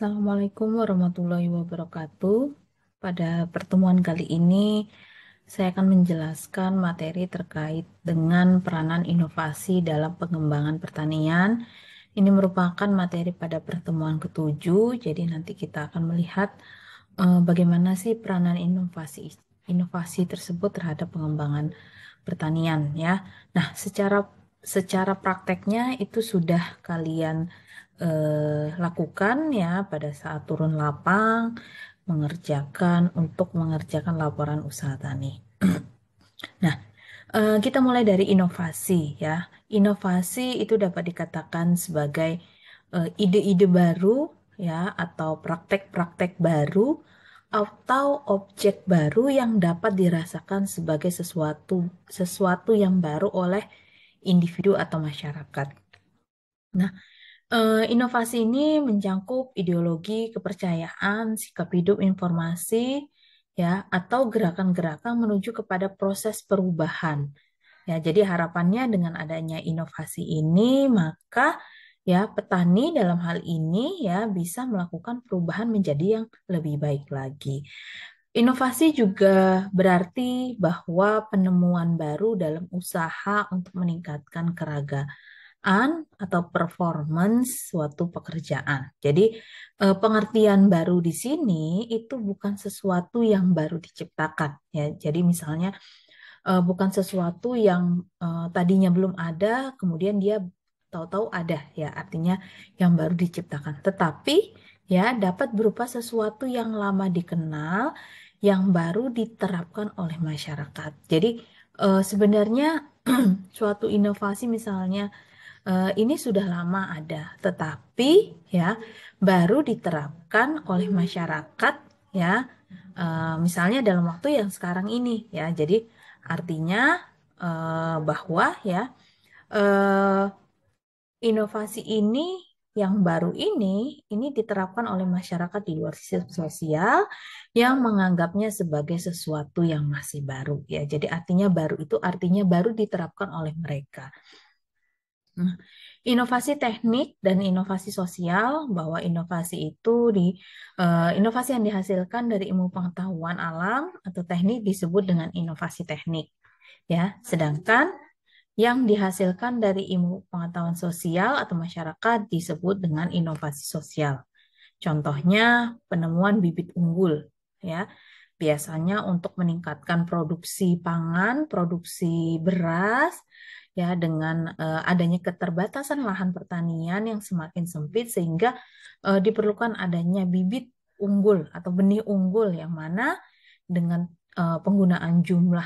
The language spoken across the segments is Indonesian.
Assalamualaikum warahmatullahi wabarakatuh. Pada pertemuan kali ini, saya akan menjelaskan materi terkait dengan peranan inovasi dalam pengembangan pertanian. Ini merupakan materi pada pertemuan ketujuh, jadi nanti kita akan melihat bagaimana sih peranan inovasi tersebut terhadap pengembangan pertanian ya. Nah, secara prakteknya itu sudah kalian lakukan ya pada saat turun lapang mengerjakan laporan usaha tani. Nah, kita mulai dari inovasi ya. Inovasi itu dapat dikatakan sebagai ide-ide baru ya atau praktek-praktek baru atau objek baru yang dapat dirasakan sebagai sesuatu yang baru oleh individu atau masyarakat. Nah, inovasi ini mencakup ideologi, kepercayaan, sikap hidup, informasi, ya, atau gerakan-gerakan menuju kepada proses perubahan. Ya, jadi harapannya dengan adanya inovasi ini, maka ya petani dalam hal ini ya bisa melakukan perubahan menjadi yang lebih baik lagi. Inovasi juga berarti bahwa penemuan baru dalam usaha untuk meningkatkan atau performance suatu pekerjaan. Jadi pengertian baru di sini itu bukan sesuatu yang baru diciptakan ya. Jadi misalnya bukan sesuatu yang tadinya belum ada, kemudian dia tahu-tahu ada ya, artinya yang baru diciptakan. Tetapi ya dapat berupa sesuatu yang lama dikenal, yang baru diterapkan oleh masyarakat. Jadi sebenarnya suatu inovasi misalnya ini sudah lama ada, tetapi ya baru diterapkan oleh masyarakat ya, misalnya dalam waktu yang sekarang ini ya. Jadi artinya bahwa ya eh, inovasi ini yang baru ini diterapkan oleh masyarakat di luar sistem sosial yang menganggapnya sebagai sesuatu yang masih baru ya. Jadi artinya baru itu artinya baru diterapkan oleh mereka. Nah, inovasi teknik dan inovasi sosial, bahwa inovasi yang dihasilkan dari ilmu pengetahuan alam atau teknik disebut dengan inovasi teknik, ya. Sedangkan yang dihasilkan dari ilmu pengetahuan sosial atau masyarakat disebut dengan inovasi sosial. Contohnya penemuan bibit unggul, ya. Biasanya untuk meningkatkan produksi pangan, produksi beras, ya dengan adanya keterbatasan lahan pertanian yang semakin sempit sehingga diperlukan adanya bibit unggul atau benih unggul yang mana dengan penggunaan jumlah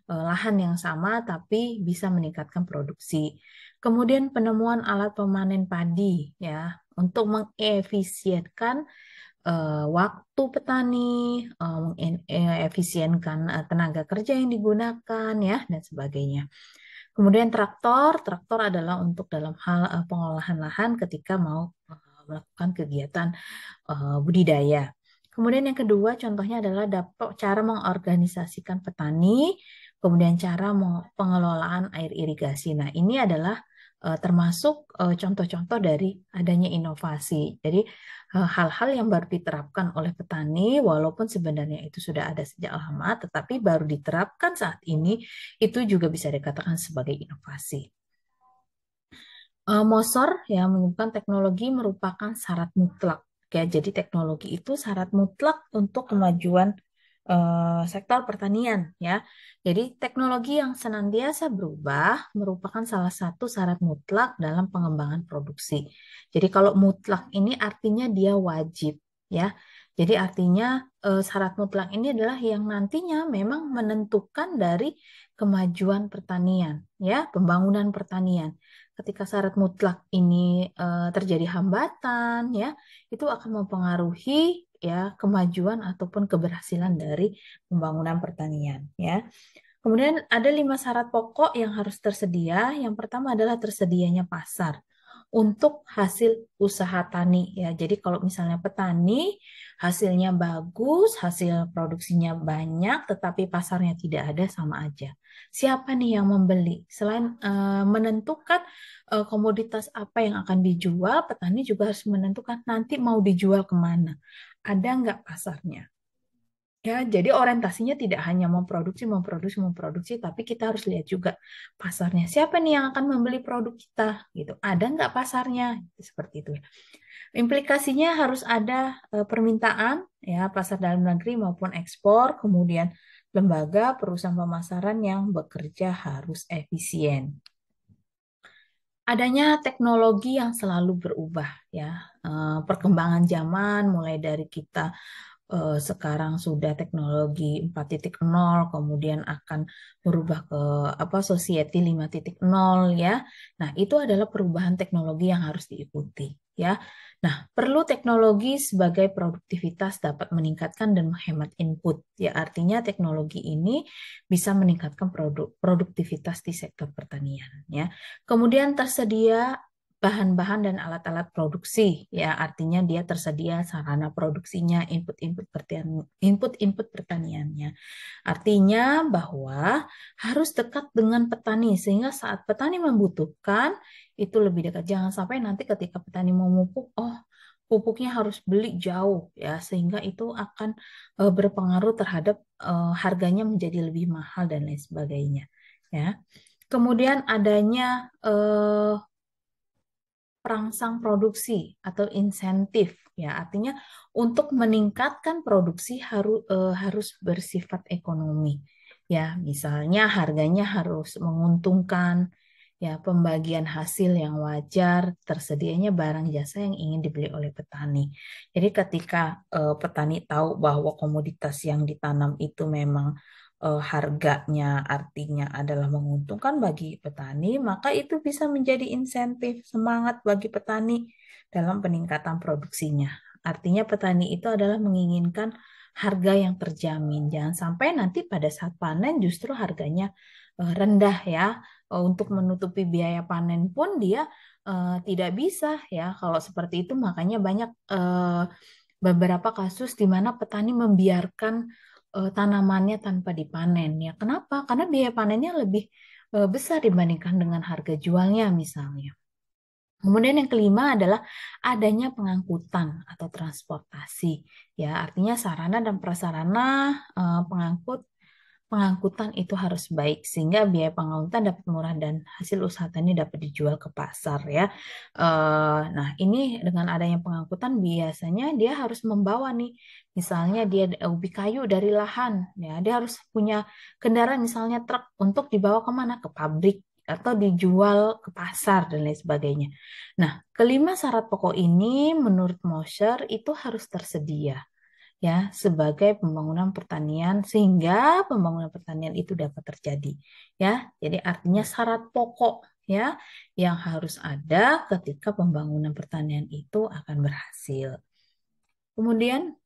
lahan yang sama tapi bisa meningkatkan produksi. Kemudian penemuan alat pemanen padi ya untuk mengefisienkan waktu petani, mengefisienkan tenaga kerja yang digunakan ya dan sebagainya. Kemudian traktor adalah untuk dalam hal pengolahan lahan ketika mau melakukan kegiatan budidaya. Kemudian yang kedua contohnya adalah cara mengorganisasikan petani, kemudian cara pengelolaan air irigasi. Nah, ini adalah termasuk contoh-contoh dari adanya inovasi. Jadi hal-hal yang baru diterapkan oleh petani, walaupun sebenarnya itu sudah ada sejak lama, tetapi baru diterapkan saat ini, itu juga bisa dikatakan sebagai inovasi. Mosor ya menyebutkan teknologi merupakan syarat mutlak. Ya, jadi teknologi itu syarat mutlak untuk kemajuan sektor pertanian ya. Jadi teknologi yang senantiasa berubah merupakan salah satu syarat mutlak dalam pengembangan produksi. Jadi kalau mutlak ini artinya dia wajib ya. Jadi artinya syarat mutlak ini adalah yang nantinya memang menentukan dari kemajuan pertanian ya, pembangunan pertanian. Ketika syarat mutlak ini terjadi hambatan ya, itu akan mempengaruhi ya kemajuan ataupun keberhasilan dari pembangunan pertanian ya. Kemudian ada 5 syarat pokok yang harus tersedia. Yang pertama adalah tersedianya pasar. untuk hasil usaha tani ya. Jadi kalau misalnya petani hasilnya bagus, hasil produksinya banyak, tetapi pasarnya tidak ada, sama aja. Siapa nih yang membeli? Selain menentukan komoditas apa yang akan dijual, petani juga harus menentukan nanti mau dijual kemana. Ada nggak pasarnya? Ya, jadi orientasinya tidak hanya memproduksi, memproduksi, memproduksi, tapi kita harus lihat juga pasarnya. Siapa nih yang akan membeli produk kita? Gitu. Ada nggak pasarnya? Seperti itu. Implikasinya harus ada permintaan, ya, pasar dalam negeri maupun ekspor, kemudian lembaga perusahaan pemasaran yang bekerja harus efisien. Adanya teknologi yang selalu berubah, ya. Perkembangan zaman mulai dari kita sekarang sudah teknologi 4.0, kemudian akan berubah ke society 5.0 ya. Nah, itu adalah perubahan teknologi yang harus diikuti ya. Nah, perlu teknologi sebagai produktivitas dapat meningkatkan dan menghemat input. Ya, artinya teknologi ini bisa meningkatkan produktivitas di sektor pertanian ya. Kemudian tersedia bahan-bahan dan alat-alat produksi ya, artinya dia tersedia sarana produksinya, input-input pertaniannya. Artinya bahwa harus dekat dengan petani sehingga saat petani membutuhkan itu lebih dekat. Jangan sampai nanti ketika petani mau memupuk, pupuknya harus beli jauh ya, sehingga itu akan berpengaruh terhadap harganya menjadi lebih mahal dan lain sebagainya ya. Kemudian adanya perangsang produksi atau insentif ya, artinya untuk meningkatkan produksi harus bersifat ekonomi ya, misalnya harganya harus menguntungkan ya, pembagian hasil yang wajar, tersedianya barang jasa yang ingin dibeli oleh petani. Jadi ketika petani tahu bahwa komoditas yang ditanam itu memang harganya artinya adalah menguntungkan bagi petani, maka itu bisa menjadi insentif semangat bagi petani dalam peningkatan produksinya. Artinya petani itu adalah menginginkan harga yang terjamin. Jangan sampai nanti pada saat panen justru harganya rendah ya. Untuk menutupi biaya panen pun dia tidak bisa ya. Kalau seperti itu makanya banyak beberapa kasus di mana petani membiarkan tanamannya tanpa dipanen ya. Kenapa? Karena biaya panennya lebih besar dibandingkan dengan harga jualnya misalnya. Kemudian yang kelima adalah adanya pengangkutan atau transportasi. Ya, artinya sarana dan prasarana pengangkutan itu harus baik sehingga biaya pengangkutan dapat murah dan hasil usaha tani dapat dijual ke pasar ya. Nah, ini dengan adanya pengangkutan biasanya dia harus membawa nih, misalnya dia ubi kayu dari lahan ya, dia harus punya kendaraan misalnya truk untuk dibawa kemana, ke pabrik atau dijual ke pasar dan lain sebagainya. Nah, kelima syarat pokok ini menurut Moser itu harus tersedia ya sebagai pembangunan pertanian sehingga pembangunan pertanian itu dapat terjadi ya. Jadi artinya syarat pokok ya yang harus ada ketika pembangunan pertanian itu akan berhasil. Kemudian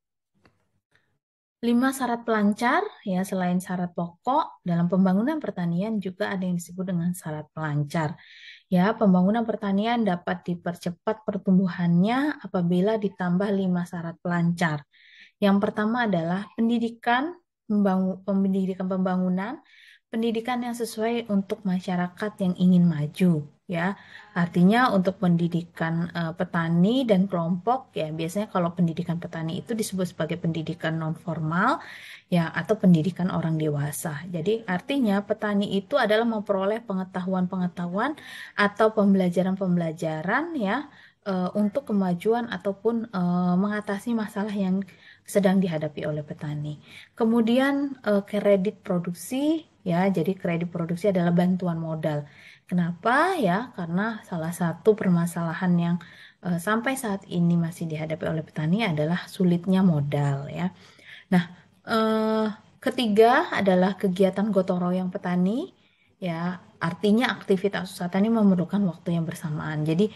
5 syarat pelancar ya, selain syarat pokok dalam pembangunan pertanian juga ada yang disebut dengan syarat pelancar. Ya, pembangunan pertanian dapat dipercepat pertumbuhannya apabila ditambah 5 syarat pelancar. Yang pertama adalah pendidikan pembangunan, pendidikan yang sesuai untuk masyarakat yang ingin maju, ya. Artinya untuk pendidikan petani dan kelompok, ya biasanya kalau pendidikan petani itu disebut sebagai pendidikan non formal, ya, atau pendidikan orang dewasa. Jadi artinya petani itu adalah memperoleh pengetahuan-pengetahuan atau pembelajaran-pembelajaran, ya, untuk kemajuan ataupun mengatasi masalah yang sedang dihadapi oleh petani. Kemudian kredit produksi ya, jadi kredit produksi adalah bantuan modal. Kenapa ya? Karena salah satu permasalahan yang sampai saat ini masih dihadapi oleh petani adalah sulitnya modal ya. Nah, eh, ketiga adalah kegiatan gotong royong petani ya. Artinya aktivitas usaha tani memerlukan waktu yang bersamaan. Jadi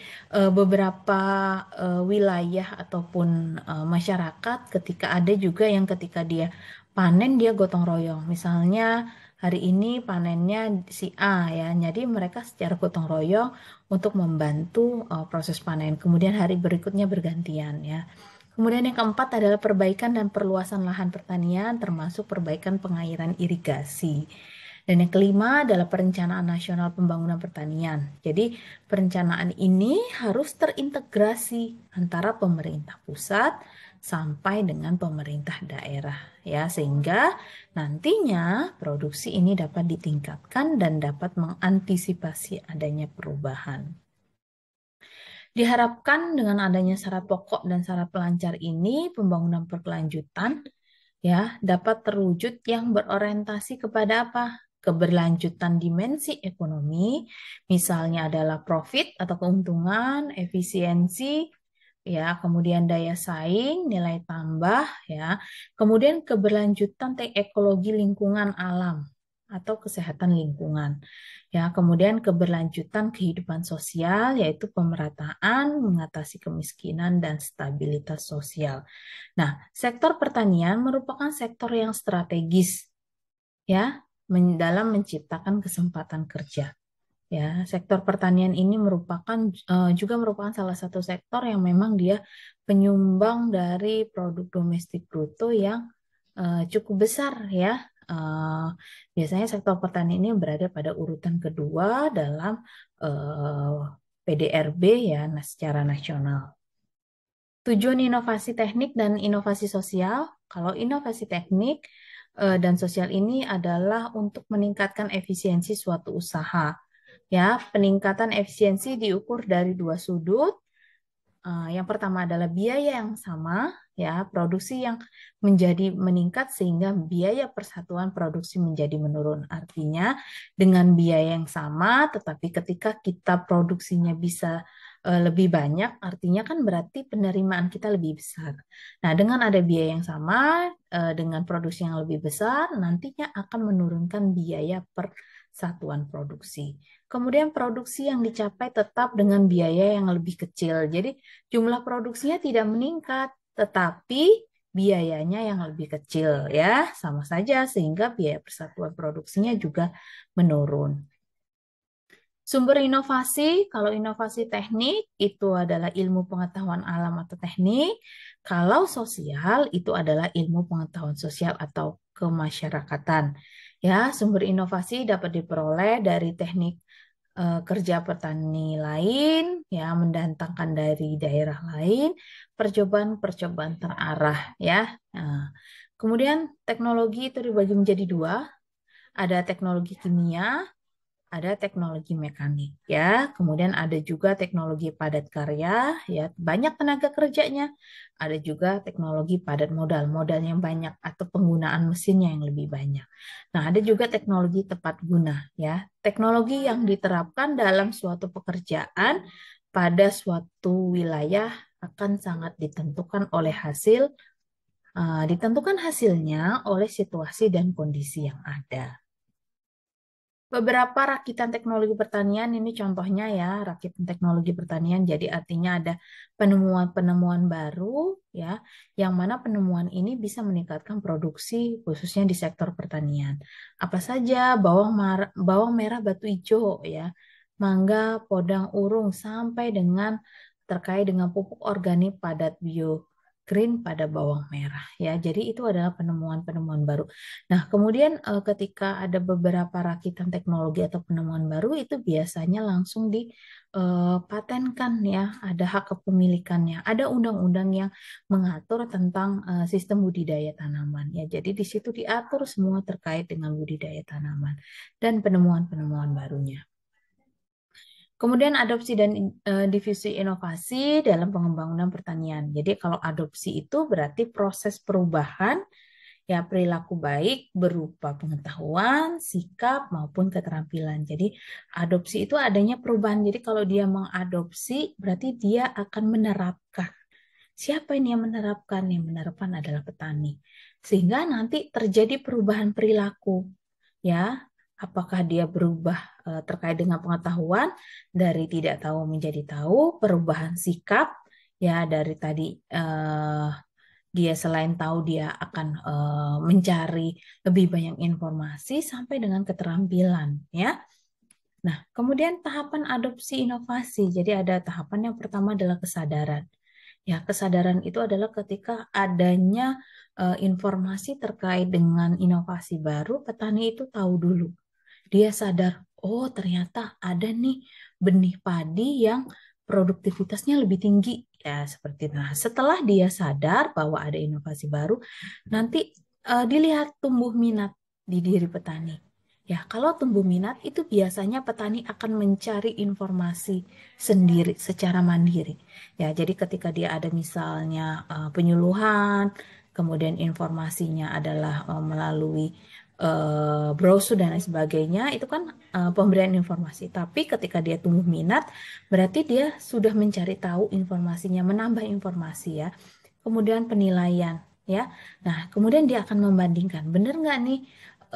beberapa wilayah ataupun masyarakat ketika ada juga yang ketika dia panen dia gotong royong. Misalnya hari ini panennya si A ya. Jadi mereka secara gotong royong untuk membantu proses panen. Kemudian hari berikutnya bergantian ya. Kemudian yang keempat adalah perbaikan dan perluasan lahan pertanian termasuk perbaikan pengairan irigasi. Dan yang kelima adalah perencanaan nasional pembangunan pertanian. Jadi perencanaan ini harus terintegrasi antara pemerintah pusat sampai dengan pemerintah daerah ya, sehingga nantinya produksi ini dapat ditingkatkan dan dapat mengantisipasi adanya perubahan. Diharapkan dengan adanya syarat pokok dan syarat pelancar ini, pembangunan berkelanjutan ya dapat terwujud yang berorientasi kepada apa? Keberlanjutan dimensi ekonomi, misalnya adalah profit atau keuntungan, efisiensi, ya, kemudian daya saing, nilai tambah, ya, kemudian keberlanjutan ekologi lingkungan alam atau kesehatan lingkungan. Ya, kemudian keberlanjutan kehidupan sosial yaitu pemerataan, mengatasi kemiskinan dan stabilitas sosial. Nah, sektor pertanian merupakan sektor yang strategis ya dalam menciptakan kesempatan kerja. Ya, sektor pertanian ini juga merupakan salah satu sektor yang memang dia penyumbang dari produk domestik bruto yang cukup besar ya. Biasanya sektor pertanian ini berada pada urutan kedua dalam PDRB ya, secara nasional. Tujuan inovasi teknik dan inovasi sosial. Kalau inovasi teknik dan sosial ini adalah untuk meningkatkan efisiensi suatu usaha. Ya, peningkatan efisiensi diukur dari dua sudut. Yang pertama adalah biaya yang sama, ya, produksi yang menjadi meningkat sehingga biaya persatuan produksi menjadi menurun. Artinya dengan biaya yang sama, tetapi ketika kita produksinya bisa lebih banyak, artinya kan berarti penerimaan kita lebih besar. Nah, dengan ada biaya yang sama, dengan produksi yang lebih besar, nantinya akan menurunkan biaya per satuan produksi. Kemudian produksi yang dicapai tetap dengan biaya yang lebih kecil. Jadi jumlah produksinya tidak meningkat, tetapi biayanya yang lebih kecil ya, sama saja sehingga biaya persatuan produksinya juga menurun. Sumber inovasi, kalau inovasi teknik itu adalah ilmu pengetahuan alam atau teknik, kalau sosial itu adalah ilmu pengetahuan sosial atau kemasyarakatan. Ya, sumber inovasi dapat diperoleh dari teknik kerja petani lain, ya, mendatangkan dari daerah lain, percobaan-percobaan terarah, ya. Nah, kemudian teknologi itu dibagi menjadi dua, ada teknologi kimia, ada teknologi mekanik, ya. Kemudian ada juga teknologi padat karya, ya, banyak tenaga kerjanya. Ada juga teknologi padat modal, modal yang banyak atau penggunaan mesinnya yang lebih banyak. Nah, ada juga teknologi tepat guna, ya. Teknologi yang diterapkan dalam suatu pekerjaan pada suatu wilayah akan sangat ditentukan hasilnya oleh situasi dan kondisi yang ada. Beberapa rakitan teknologi pertanian ini contohnya ya, rakitan teknologi pertanian. Jadi artinya ada penemuan-penemuan baru ya, yang mana penemuan ini bisa meningkatkan produksi khususnya di sektor pertanian. Apa saja? Bawang merah batu hijau ya, mangga, podang, urung sampai dengan terkait dengan pupuk organik padat bio green pada bawang merah ya. Jadi itu adalah penemuan-penemuan baru. Nah, kemudian ketika ada beberapa rakitan teknologi atau penemuan baru itu biasanya langsung dipatenkan ya, ada hak kepemilikannya, ada undang-undang yang mengatur tentang sistem budidaya tanaman ya. Jadi di situ diatur semua terkait dengan budidaya tanaman dan penemuan-penemuan barunya. Kemudian adopsi dan divisi inovasi dalam pengembangan pertanian. Jadi kalau adopsi itu berarti proses perubahan ya perilaku baik berupa pengetahuan, sikap maupun keterampilan. Jadi adopsi itu adanya perubahan. Jadi kalau dia mengadopsi berarti dia akan menerapkan. Siapa ini yang menerapkan? Yang menerapkan adalah petani. Sehingga nanti terjadi perubahan perilaku. Ya, apakah dia berubah terkait dengan pengetahuan dari tidak tahu menjadi tahu, perubahan sikap ya dari tadi Dia selain tahu dia akan mencari lebih banyak informasi sampai dengan keterampilan ya. Nah, kemudian tahapan adopsi inovasi. Jadi ada tahapan yang pertama adalah kesadaran. Ya, kesadaran itu adalah ketika adanya informasi terkait dengan inovasi baru, petani itu tahu dulu. Dia sadar, oh ternyata ada nih benih padi yang produktivitasnya lebih tinggi. Ya, seperti itu. Nah, setelah dia sadar bahwa ada inovasi baru, nanti dilihat tumbuh minat di diri petani. Ya, kalau tumbuh minat itu biasanya petani akan mencari informasi sendiri secara mandiri. Ya, jadi ketika dia ada misalnya penyuluhan, kemudian informasinya adalah melalui brosur dan lain sebagainya, itu kan pemberian informasi. Tapi ketika dia tumbuh minat, berarti dia sudah mencari tahu informasinya, menambah informasi ya. Kemudian penilaian ya. Nah, kemudian dia akan membandingkan, benar nggak nih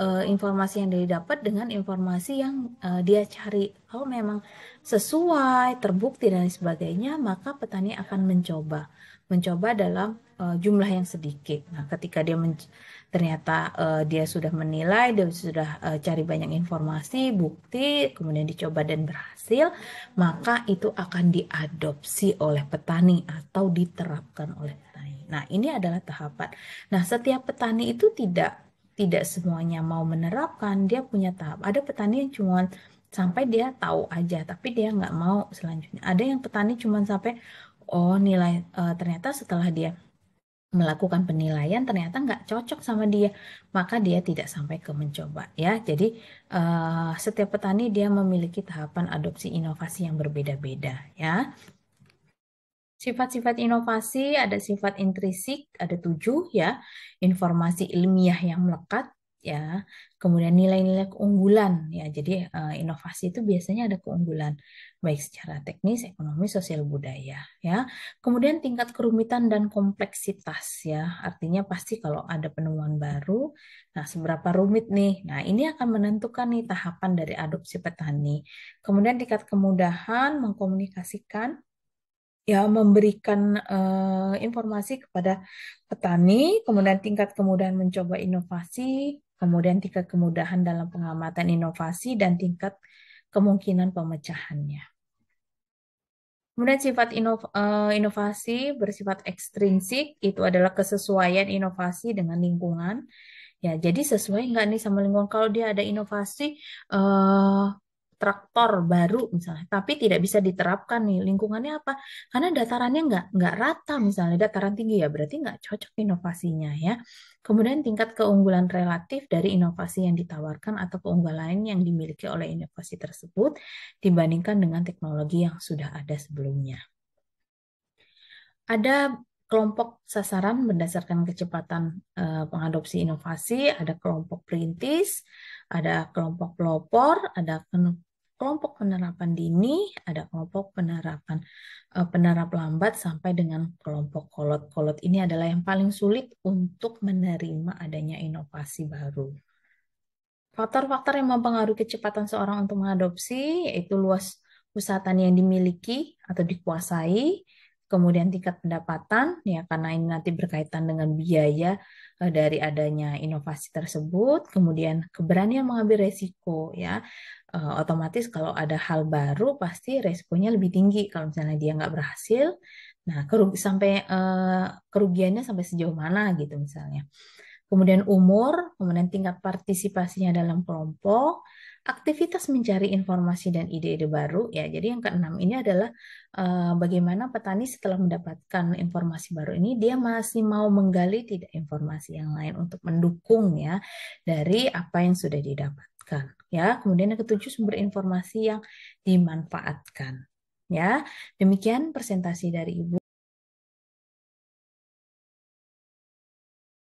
informasi yang dia dapat dengan informasi yang dia cari. Kalau memang sesuai, terbukti dan lain sebagainya, maka petani akan mencoba dalam jumlah yang sedikit. Nah, ketika dia ternyata dia sudah menilai, dia sudah cari banyak informasi, bukti, kemudian dicoba dan berhasil, maka itu akan diadopsi oleh petani atau diterapkan oleh petani. Nah, ini adalah tahapan. Nah, setiap petani itu tidak semuanya mau menerapkan, dia punya tahap. Ada petani yang cuma sampai dia tahu aja, tapi dia nggak mau selanjutnya. Ada yang petani cuma sampai, oh nilai, ternyata setelah dia melakukan penilaian ternyata nggak cocok sama dia, maka dia tidak sampai ke mencoba ya. Jadi setiap petani dia memiliki tahapan adopsi inovasi yang berbeda-beda ya. Sifat-sifat inovasi ada sifat intrinsik, ada 7 ya. Informasi ilmiah yang melekat ya. Kemudian nilai-nilai keunggulan ya. Jadi inovasi itu biasanya ada keunggulan baik secara teknis, ekonomi, sosial, budaya ya. Kemudian tingkat kerumitan dan kompleksitas ya. Artinya pasti kalau ada penemuan baru, nah seberapa rumit nih. Nah, ini akan menentukan nih tahapan dari adopsi petani. Kemudian tingkat kemudahan mengkomunikasikan, ya memberikan informasi kepada petani, kemudian tingkat kemudahan mencoba inovasi, kemudian tingkat kemudahan dalam pengamatan inovasi, dan tingkat kemungkinan pemecahannya. Kemudian sifat inovasi bersifat ekstrinsik, itu adalah kesesuaian inovasi dengan lingkungan. Ya, jadi sesuai nggak nih sama lingkungan? Kalau dia ada inovasi eh, traktor baru misalnya, tapi tidak bisa diterapkan nih, lingkungannya apa? Karena datarannya nggak rata misalnya, dataran tinggi ya, berarti nggak cocok inovasinya ya. Kemudian tingkat keunggulan relatif dari inovasi yang ditawarkan atau keunggulan lain yang dimiliki oleh inovasi tersebut dibandingkan dengan teknologi yang sudah ada sebelumnya. Ada kelompok sasaran berdasarkan kecepatan pengadopsi inovasi, ada kelompok perintis, ada kelompok pelopor, ada kelompok penerapan dini, ada kelompok penerap lambat sampai dengan kelompok kolot. Kolot ini adalah yang paling sulit untuk menerima adanya inovasi baru. Faktor-faktor yang mempengaruhi kecepatan seorang untuk mengadopsi yaitu luas usaha tani yang dimiliki atau dikuasai, kemudian tingkat pendapatan, ya karena ini nanti berkaitan dengan biaya dari adanya inovasi tersebut, kemudian keberanian mengambil resiko, ya otomatis kalau ada hal baru pasti resikonya lebih tinggi kalau misalnya dia nggak berhasil. Nah, kerugiannya sampai sejauh mana gitu misalnya. Kemudian umur, kemudian tingkat partisipasinya dalam kelompok, aktivitas mencari informasi dan ide-ide baru. Ya, jadi yang keenam ini adalah bagaimana petani setelah mendapatkan informasi baru ini dia masih mau menggali tidak informasi yang lain untuk mendukung ya dari apa yang sudah didapatkan. Ya, kemudian yang ketujuh sumber informasi yang dimanfaatkan. Ya, demikian presentasi dari Ibu.